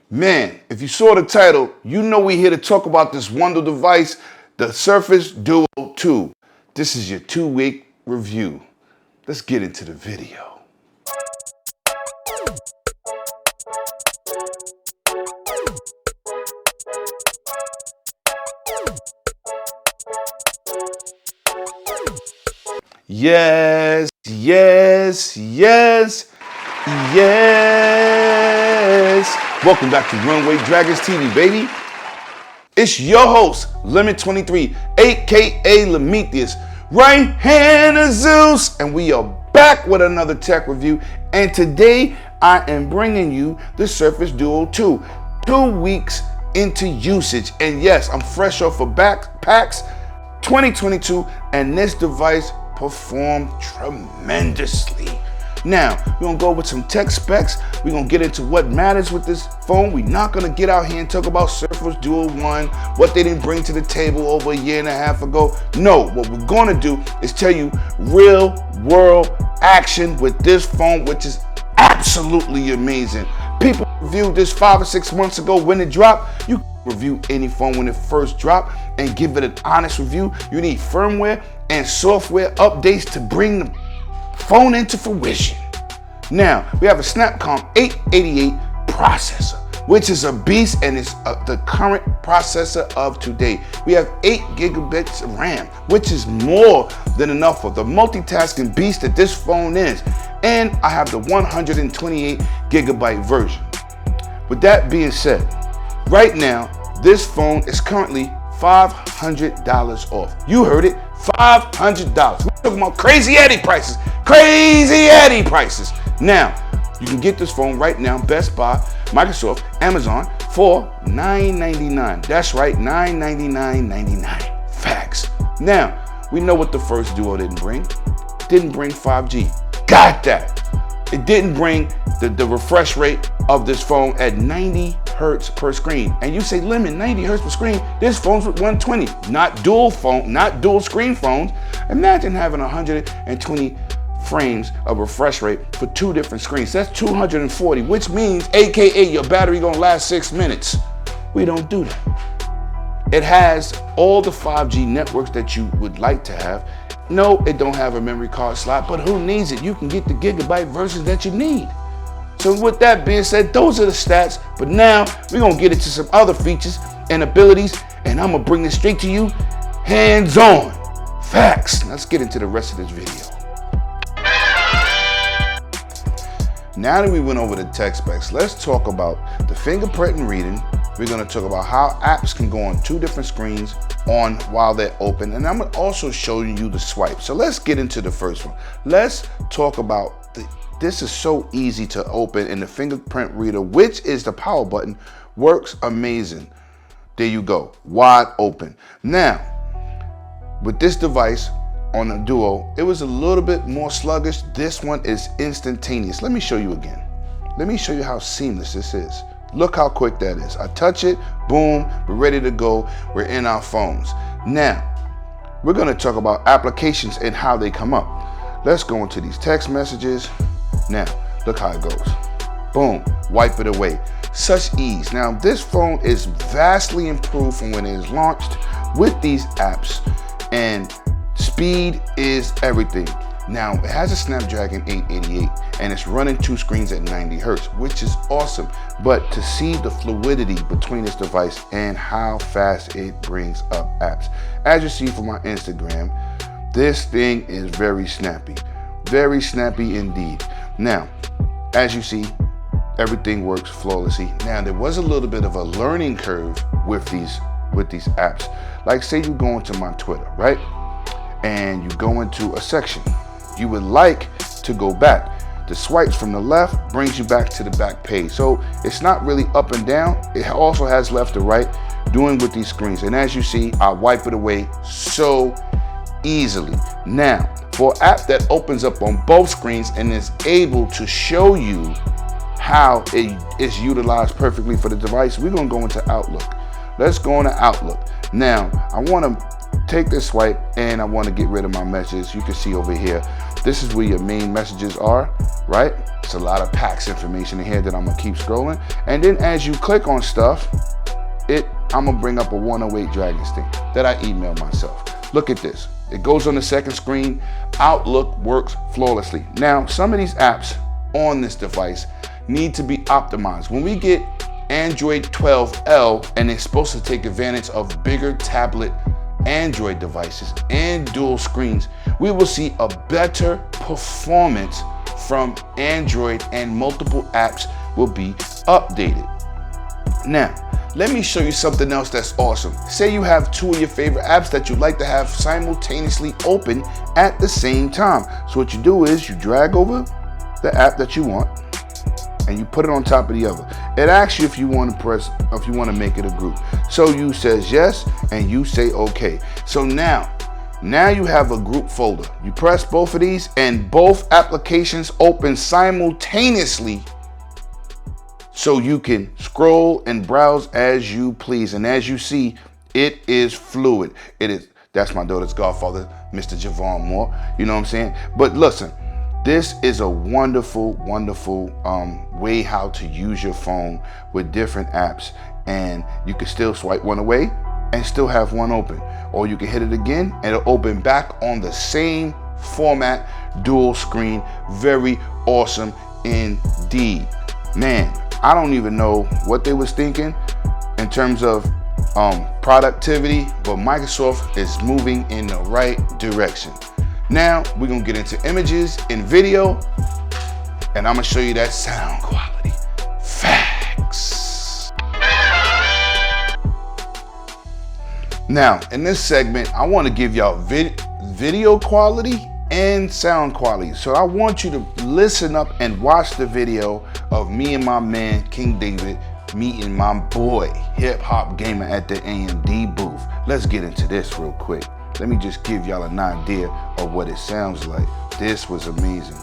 Man, if you saw the title, you know we're here to talk about this wonderful device, the Surface Duo 2. This is your 2-week review. Let's get into the video. Yes. Welcome back to Runway Dragons TV, baby. It's your host, Lemon23, aka Lemetheus, right hand of Zeus, and we are back with another tech review. And today I am bringing you the Surface Duo 2, 2 weeks into usage. And yes, I'm fresh off of PAX 2022, and this device performed tremendously. Now, we're gonna go with some tech specs. We're gonna get into what matters with this phone. We're not gonna get out here and talk about Surface Duo 1, what they didn't bring to the table over a year and a half ago. No, what we're gonna do is tell you real world action with this phone, which is absolutely amazing. People reviewed this 5 or 6 months ago when it dropped. You can review any phone when it first dropped and give it an honest review. You need firmware and software updates to bring the phone into fruition. Now, we have a Snapcom 888 processor, which is a beast, and it's the current processor of today. We have 8 gigabits of RAM, which is more than enough for the multitasking beast that this phone is. And I have the 128 gigabyte version. With that being said, right now, this phone is currently $500 off. You heard it, $500. We're talking about crazy Eddie prices. Now, you can get this phone right now, Best Buy, Microsoft, Amazon, for $999. That's right, $999.99. Facts. Now, we know what the first Duo didn't bring. Didn't bring 5G. Got that. It didn't bring the refresh rate of this phone at 90 hertz per screen. And you say, Lemon, 90 hertz per screen? This phone's with 120. Not dual screen phones. Imagine having 120 frames of refresh rate for 2 different screens. That's 240, which means, AKA, your battery gonna last 6 minutes. We don't do that. It has all the 5G networks that you would like to have. No, it don't have a memory card slot, but who needs it? You can get the gigabyte versions that you need. So with that being said, those are the stats, but now we're gonna get into some other features and abilities, and I'm gonna bring this straight to you, hands-on. Facts. Let's get into the rest of this video. Now that we went over the tech specs, let's talk about the fingerprint and reading. We're gonna talk about how apps can go on 2 different screens while they're open, and I'm also showing you the swipe. So let's get into the first one. Let's talk about this is so easy to open, and the fingerprint reader, which is the power button, works amazing. There you go, wide open. Now, with this device on the Duo, it was a little bit more sluggish. This one is instantaneous. Let me show you again. Let me show you how seamless this is. Look how quick that is. I touch it, boom, we're ready to go. We're in our phones. Now, we're gonna talk about applications and how they come up. Let's go into these text messages. Now, look how it goes. Boom, wipe it away. Such ease. Now, this phone is vastly improved from when it is launched with these apps, and speed is everything. Now, it has a Snapdragon 888, and it's running 2 screens at 90 hertz, which is awesome. But to see the fluidity between this device and how fast it brings up apps. As you see from my Instagram, this thing is very snappy indeed. Now, as you see, everything works flawlessly. Now, there was a little bit of a learning curve with these apps. Like, say you go into my Twitter, right? And you go into a section. You would like to go back. The swipes from the left brings you back to the back page. So it's not really up and down. It also has left to right, doing with these screens. And as you see, I wipe it away so easily. Now, for an app that opens up on both screens and is able to show you how it is utilized perfectly for the device, we're gonna go into Outlook. Let's go into Outlook. Now, I wanna take this swipe and I want to get rid of my messages, you can see over here, this is where your main messages are, right? It's a lot of packs information in here that I'm gonna keep scrolling. And then as you click on stuff, I'm gonna bring up a 108 Dragon Sting that I emailed myself. Look at this. It goes on the second screen. Outlook works flawlessly. Now, some of these apps on this device need to be optimized. When we get Android 12L and it's supposed to take advantage of bigger tablet Android devices and dual screens, we will see a better performance from Android and multiple apps will be updated. Now, let me show you something else that's awesome. Say you have two of your favorite apps that you'd like to have simultaneously open at the same time. So what you do is you drag over the app that you want and you put it on top of the other. It asks you if you want to make it a group. So you says yes and you say okay. So now you have a group folder. You press both of these and both applications open simultaneously, so you can scroll and browse as you please. And as you see, it is fluid. That's my daughter's godfather, Mr. Javon Moore. You know what I'm saying? But listen, this is a wonderful, wonderful way how to use your phone with different apps. And you can still swipe one away and still have one open. Or you can hit it again and it'll open back on the same format, dual screen. Very awesome indeed. Man, I don't even know what they was thinking in terms of productivity, but Microsoft is moving in the right direction. Now we're gonna get into images and video, and I'm gonna show you that sound quality. Facts. Now, in this segment, I wanna give y'all video quality and sound quality. So I want you to listen up and watch the video of me and my man King David meeting my boy Hip Hop Gamer at the AMD booth. Let's get into this real quick. Let me just give y'all an idea of what it sounds like. This was amazing.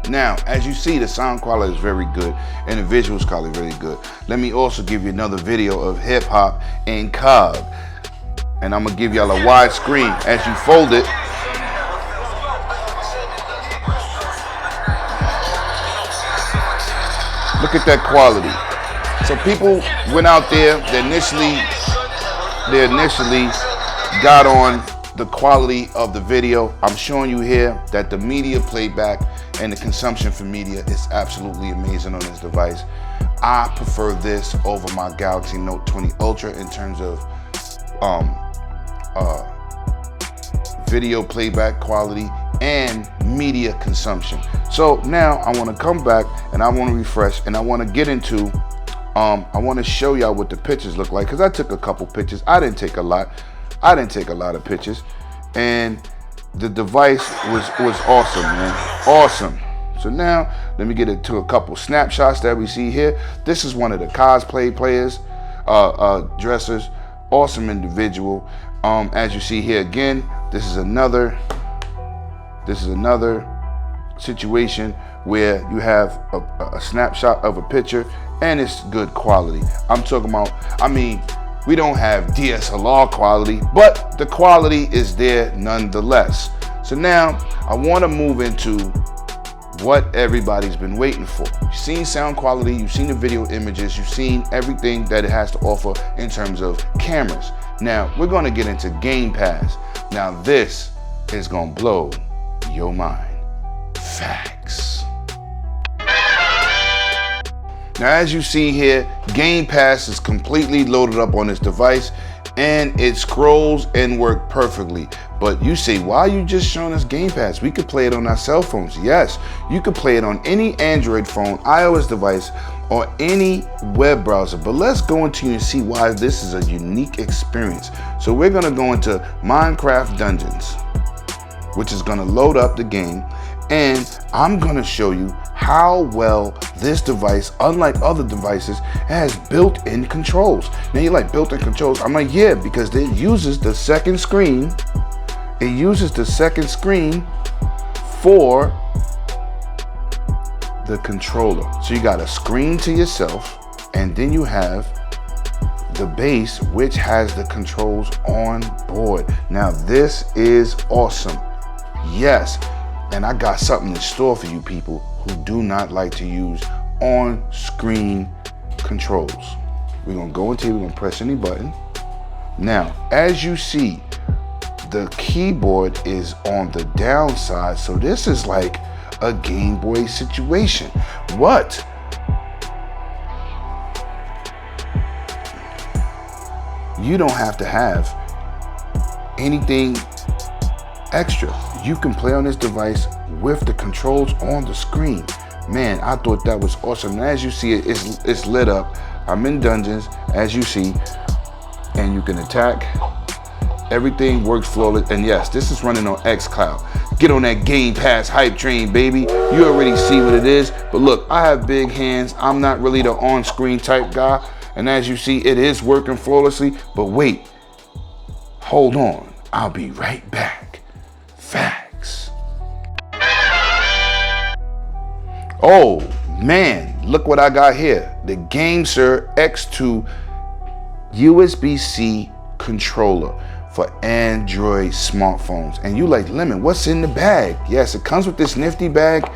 Now, as you see, the sound quality is very good and the visuals quality really good. Let me also give you another video of hip hop and COG. And I'm gonna give y'all a wide screen. As you fold it, look at that quality. So people went out there, they initially got on the quality of the video. I'm showing you here that the media playback and the consumption for media is absolutely amazing on this device. I prefer this over my Galaxy Note 20 Ultra in terms of video playback quality and media consumption. So now I want to come back and I want to refresh and I want to get into I want to show y'all what the pictures look like, because I took a couple pictures. I didn't take a lot of pictures, and the device was awesome, man. Awesome. So now let me get into a couple snapshots that we see here. This is one of the cosplay players, dressers. Awesome individual. As you see here again, this is another situation where you have a snapshot of a picture and it's good quality. I'm talking about, I mean, we don't have DSLR quality, but the quality is there nonetheless. So now I want to move into what everybody's been waiting for. You've seen sound quality, you've seen the video images, you've seen everything that it has to offer in terms of cameras. Now we're going to get into Game Pass. Now this is going to blow your mind. Facts. Now as you see here, Game Pass is completely loaded up on this device and it scrolls and works perfectly. But you say, why are you just showing us Game Pass? We could play it on our cell phones. Yes, you could play it on any Android phone, iOS device, or any web browser. But let's go into and see why this is a unique experience. So we're gonna go into Minecraft Dungeons, which is gonna load up the game, and I'm gonna show you how well this device, unlike other devices, has built-in controls. Now you're like, built-in controls? I'm like, yeah, because it uses the second screen. It uses the second screen for the controller. So you got a screen to yourself, and then you have the base, which has the controls on board. Now this is awesome. Yes, and I got something in store for you people who do not like to use on-screen controls. We're gonna go into here, we're gonna press any button. Now, as you see, the keyboard is on the downside, so this is like a Game Boy situation. What? You don't have to have anything extra. You can play on this device with the controls on the screen. Man, I thought that was awesome. And as you see, it's lit up. I'm in dungeons, as you see, and you can attack. Everything works flawless. And yes, this is running on xCloud. Get on that Game Pass hype train, baby. You already see what it is. But look, I have big hands. I'm not really the on-screen type guy. And as you see, it is working flawlessly. But wait, hold on. I'll be right back. Facts. Oh man, look what I got here. The GameSir X2 USB-C controller for Android smartphones. And you like, Lemon, what's in the bag? Yes, it comes with this nifty bag.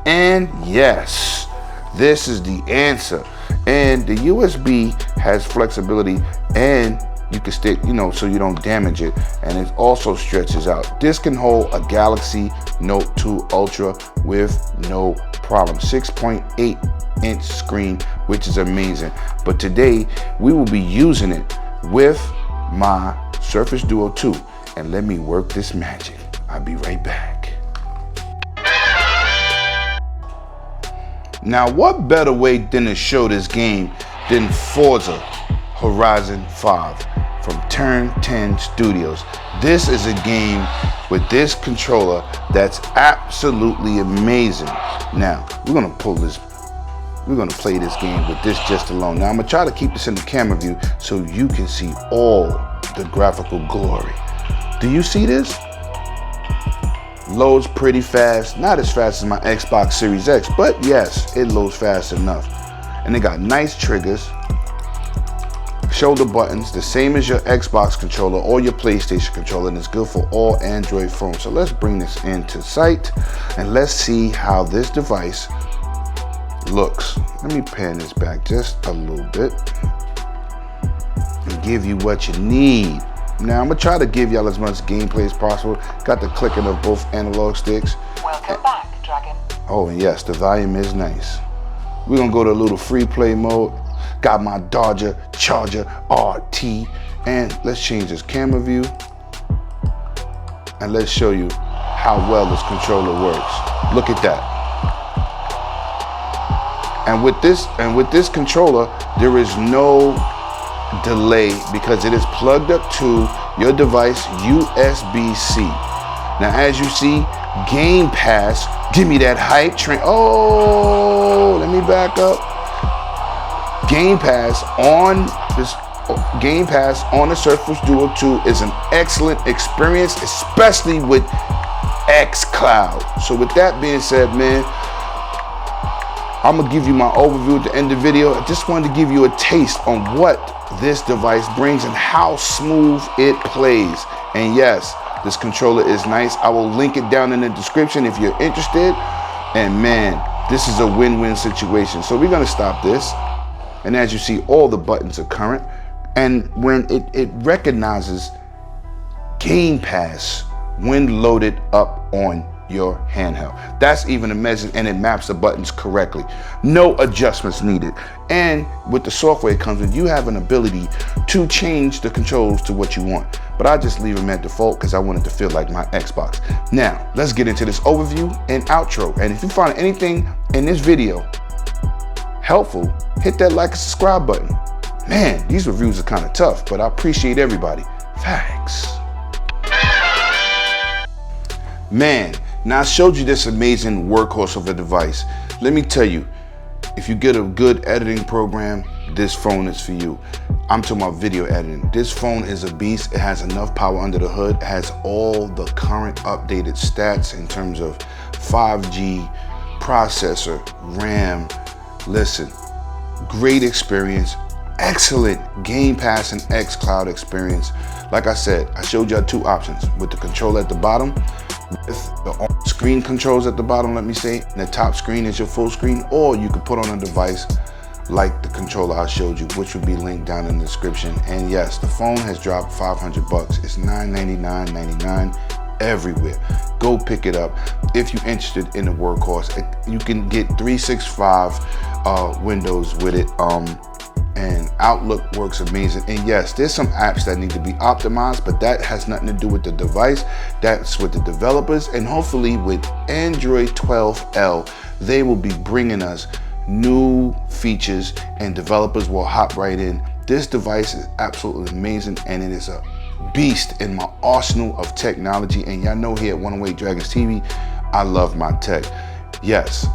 And yes, this is the answer. And the USB has flexibility, and you can stick, so you don't damage it. And it also stretches out. This can hold a Galaxy Note 2 Ultra with no problem. 6.8-inch screen, which is amazing. But today, we will be using it with my Surface Duo 2. And let me work this magic. I'll be right back. Now, what better way than to show this game than Forza Horizon 5 from Turn 10 Studios. This is a game with this controller that's absolutely amazing. Now, we're gonna play this game with this just alone. Now, I'm gonna try to keep this in the camera view so you can see all the graphical glory. Do you see this? Loads pretty fast, not as fast as my Xbox Series X, but yes, it loads fast enough. And they got nice triggers, shoulder buttons, the same as your Xbox controller or your PlayStation controller, and it's good for all Android phones. So let's bring this into sight and let's see how this device looks. Let me pan this back just a little bit and give you what you need. Now, I'm gonna try to give y'all as much gameplay as possible. Got the clicking of both analog sticks. Welcome back, Dragon. Oh, and yes, the volume is nice. We're gonna go to a little free play mode. Got my Dodger Charger RT. And let's change this camera view. And let's show you how well this controller works. Look at that. And with this controller, there is no delay because it is plugged up to your device USB-C. Now, as you see, Game Pass, give me that hype train. Oh, let me back up. Game Pass on the Surface Duo 2 is an excellent experience, especially with xCloud. So with that being said, man, I'm gonna give you my overview at the end of the video. I just wanted to give you a taste on what this device brings and how smooth it plays. And yes, this controller is nice. I will link it down in the description if you're interested. And man, this is a win-win situation. So we're gonna stop this. And as you see, all the buttons are current. And when it recognizes Game Pass when loaded up on your handheld. That's even amazing, and it maps the buttons correctly. No adjustments needed. And with the software it comes with, you have an ability to change the controls to what you want. But I just leave them at default because I want it to feel like my Xbox. Now, let's get into this overview and outro. And if you find anything in this video helpful, hit that like and subscribe button. Man, these reviews are kind of tough, but I appreciate everybody. Thanks. Man, now I showed you this amazing workhorse of a device. Let me tell you, if you get a good editing program, this phone is for you. I'm talking about video editing. This phone is a beast. It has enough power under the hood. It has all the current updated stats in terms of 5G, processor, RAM. Listen, great experience, excellent Game Pass and xCloud experience. Like I said, I showed y'all two options with the controller at the bottom, with the on-screen controls at the bottom, let me say, and the top screen is your full screen, or you could put on a device like the controller I showed you, which will be linked down in the description. And yes, the phone has dropped 500 bucks. It's $999.99 everywhere. Go pick it up if you're interested in the workhorse. You can get 365 Windows with it. And Outlook works amazing. And yes, there's some apps that need to be optimized, but that has nothing to do with the device. That's with the developers. And hopefully with Android 12L, they will be bringing us new features and developers will hop right in. This device is absolutely amazing, and it is a beast in my arsenal of technology. And y'all know here at 108 Dragons TV, I love my tech. Yes,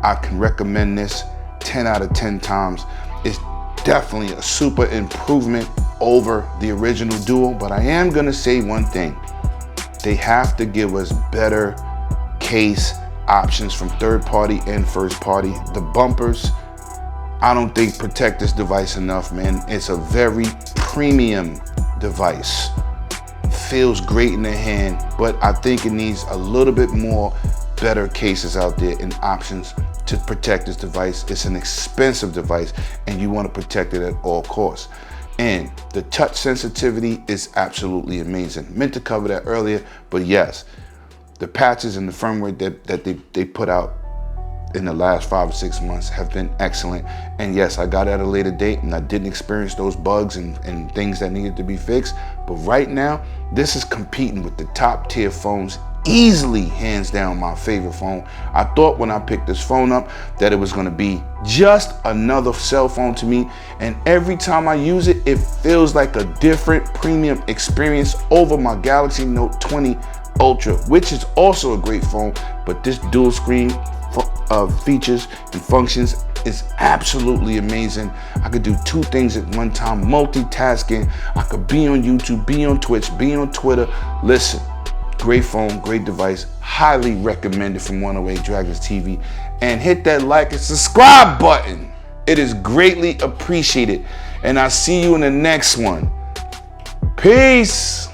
I can recommend this 10 out of 10 times. It's definitely a super improvement over the original Duo, but I am gonna say one thing. They have to give us better case options from third party and first party. The bumpers, I don't think protect this device enough, man. It's a very premium device. Feels great in the hand, but I think it needs a little bit more better cases out there and options to protect this device. It's an expensive device and you want to protect it at all costs. And the touch sensitivity is absolutely amazing. Meant to cover that earlier, but yes, the patches and the firmware that they put out in the last 5 or 6 months have been excellent. And yes, I got at a later date and I didn't experience those bugs and things that needed to be fixed. But right now, this is competing with the top tier phones. Easily, hands down, my favorite phone. I thought when I picked this phone up that it was going to be just another cell phone to me, and every time I use it, it feels like a different premium experience over my Galaxy Note 20 Ultra, which is also a great phone, but this dual screen features and functions is absolutely amazing. I could do 2 things at one time, multitasking. I could be on YouTube, be on Twitch, be on Twitter. Listen, great phone, great device, highly recommended from 108 Dragons TV. And hit that like and subscribe button. It is greatly appreciated. And I'll see you in the next one. Peace.